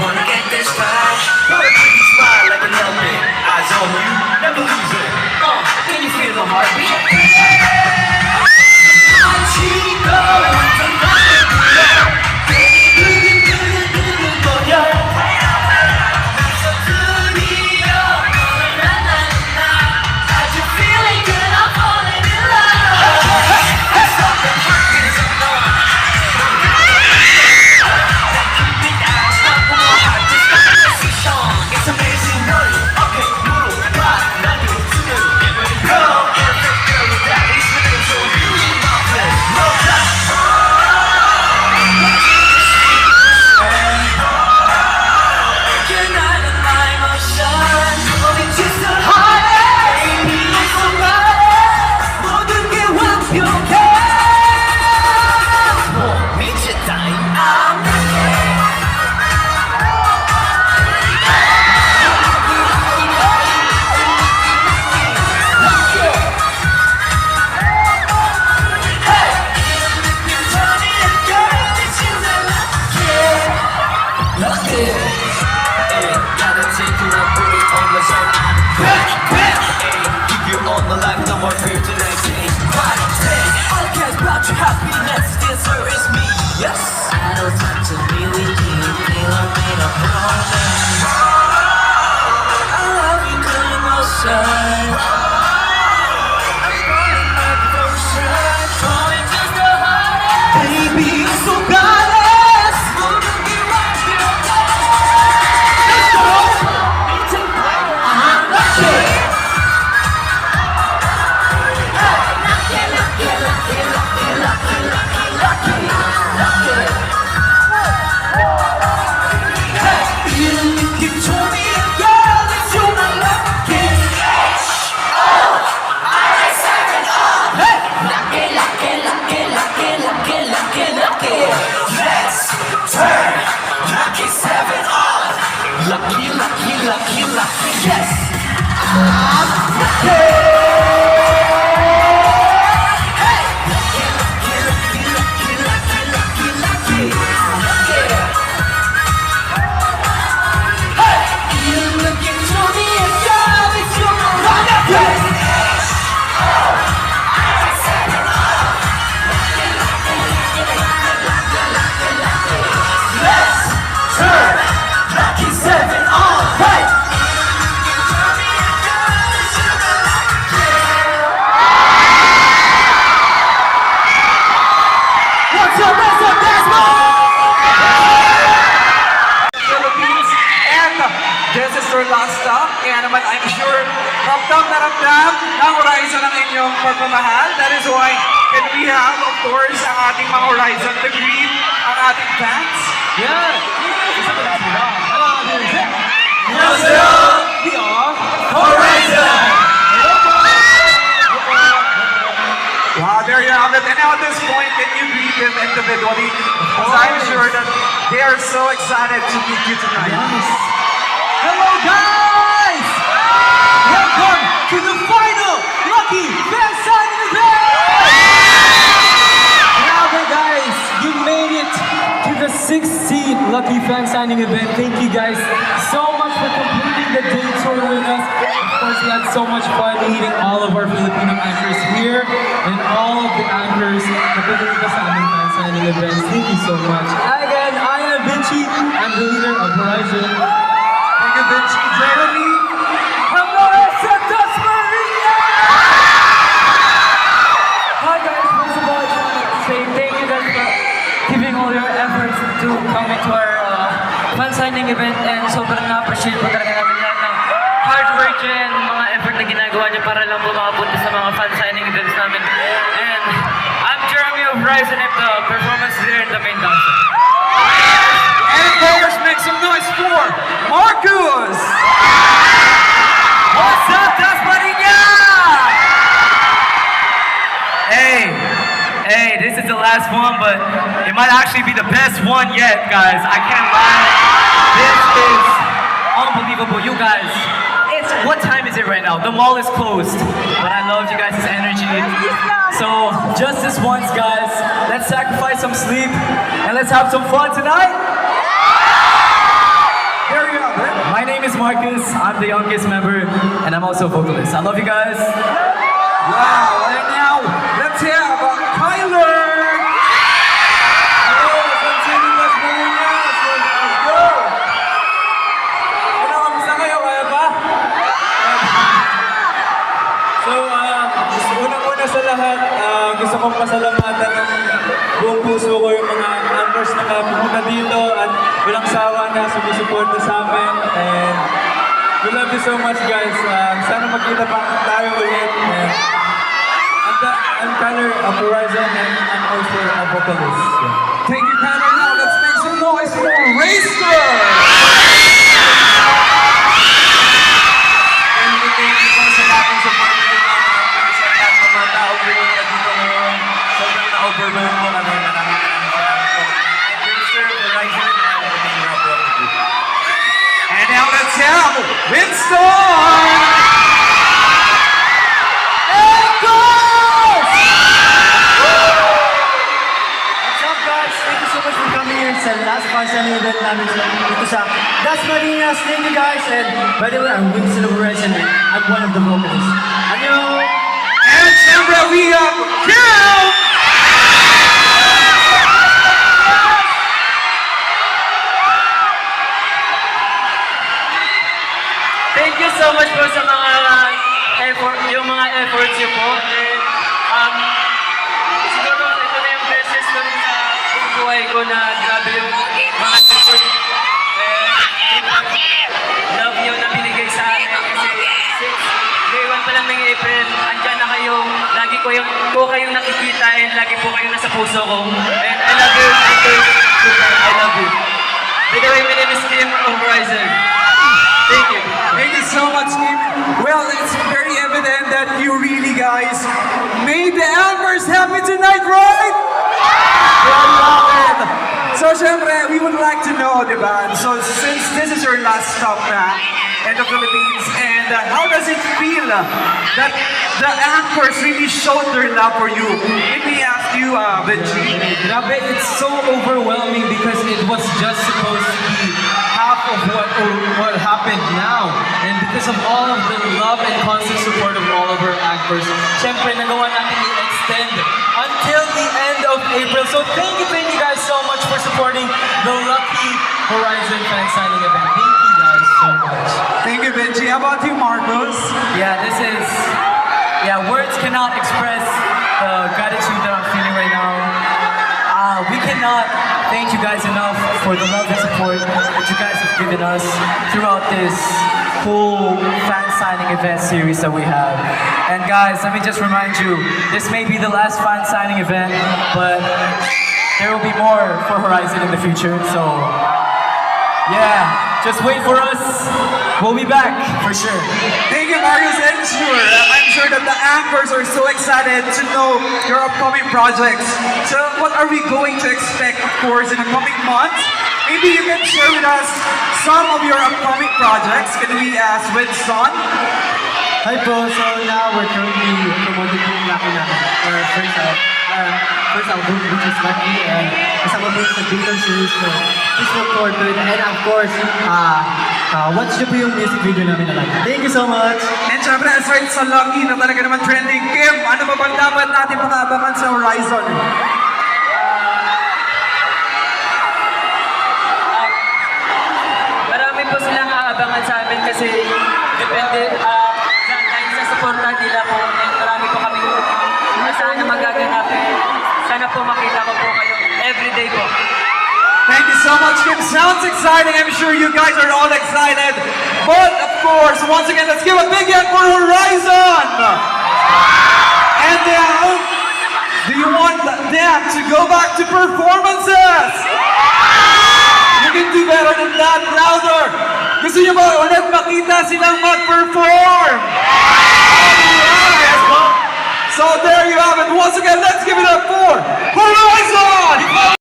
Wanna get this right. Wanna make you smile like a helmet. Eyes on you, never lose it. Can you feel the heartbeat? pagmamahal. That is why can we have, of course, ang ating mga Horizon to greet ang ating fans? Yeah! 안녕하세요! We are Horizon! Wow, there you have it. And now at this point, can you greet them individually? Because I'm sure that they are so excited to meet you tonight. Yes. Hello guys! Welcome to the final Lucky Fan Signing Event! Grabe guys, you made it to the 16th Lucky Fan Signing Event. Thank you guys so much for completing the day tour with us. Of course, we had so much fun meeting all of our Filipino anchors here and all of the anchors na pinunta sa aming fan signing events. Thank you so much. Again, I am Vinci. I'm the leader of Horizon. Thank you, Vinci. Jeremy. Hello, Santos Maria! Hi guys, first of all, I just want to say thank you guys for giving all your efforts to come into our fan signing event, and sobrang na-appreciate po talaga namin lahat ng hard work and mga effort na ginagawa niyo para lang po makapunta sa mga fan signing events namin. And I'm Jeremy of Horizon, and the performance leader in the main dancer. And of course, make some noise for Marcus! What's up, Dasmariña? Hey, this is the last one, but it might actually be the best one yet, guys. I can't lie. This is unbelievable. You guys, what time is it right now? The mall is closed, but I love you guys' energy. So, just this once, guys, let's sacrifice some sleep and let's have some fun tonight. Marcus. I'm the youngest member, and I'm also a vocalist. I love you guys. Wow, and now, let's hear about Kyler! Hello, San City Las Marinas. Let's go! Ano, kamusta kayo? Kaya ba? So, unang-una sa lahat, gusto kong pasalamatan ng buong puso ko yung mga anchors na pumunta dito at walang sawa na sumusuporta sa amin. And we love you so much, guys. Sana magkita pa tayo ulit. And I'm Kyler of Horizon, and I'm also a vocalist. Thank you, Kyler. Now, let's make some noise for Racer! Thank you po sa lahat ng support ng mga members at lahat ng mga tao pumunta dito ngayon. Sobrang na-overwhelm ko kami. Maraming salamat po. I'm Racer, Horizon, and I'm the main rapper of the group. And now, let's have Winston! What's up guys? Thank you so much for coming here sa last fan event namin dito sa Las Marinas. Thank you guys. And by the way, I'm Winston of Horizon and I'm one of the vocalists. Annyeong! And siyempre, we have Kim! Thank you so much po sa mga yung mga efforts niyo po. And, siguro ito na yung best history sa buong buhay ko na grabe yung mga efforts niyo po. Love niyo na binigay sa akin kasi since day 1 pa lang ng April, andyan na kayo. Lagi ko kayong nakikita and lagi po kayong nasa puso ko. And I love you, I love you. By the way, my name is Kim of Horizon. Thank you. Thank you so much, Kim. Well, it's very evident that you really guys made the Elmers happy tonight, right? Well, love it. So, syempre, we would like to know, diba? So, since this is your last stop na in the Philippines, and how does it feel that the anchors really showed their love for you? Let me ask you, Benji. Grabe, it's so overwhelming because it was just supposed to be half of what happened now. And because of all of the love and constant support of all of our actors, syempre nagawa natin i-extend until the end of April. So thank you guys so much for supporting the Lucky Horizon fan signing event. Thank you guys so much. Thank you, Benji. How about you, Marcos? Words cannot express the gratitude that I'm feeling right now. We cannot thank you guys enough for the love and support that you guys have given us throughout this whole fan signing event series that we have. And guys, let me just remind you, this may be the last fan signing event, but there will be more for Horizon in the future. So, yeah, just wait for us. We'll be back for sure. Thank you, Marius, and I'm sure that the anchors are so excited to know your upcoming projects. So what are we going to expect, of course, in the coming months? Maybe you can share with us some of your upcoming projects. Can we ask Winston? Hi po, so now we're currently promoting po yung Lucky namin. Our first album, which is Lucky, and kasama po yung sa Dayton series. So please look forward to it. And of course, watch nyo po yung music video namin na Lucky. Thank you so much! And syempre, aside sa Lucky na talaga naman trending, Kim, ano ba bang dapat natin makaabangan sa Horizon? Marami po silang aabangan sa amin kasi depende dahil sa suporta nila po and marami po kami sana magaganap. Sana po makita ko po kayo everyday po. Thank you so much, Kim. Sounds exciting. I'm sure you guys are all excited. But, of course, once again, let's give a big hand for Horizon! And now, do you want them to go back to performances? You can do better than that, louder! Gusto niyo ba ulit makita silang mag-perform? Alright! So there you have it. Once again, let's give it up for Horizon!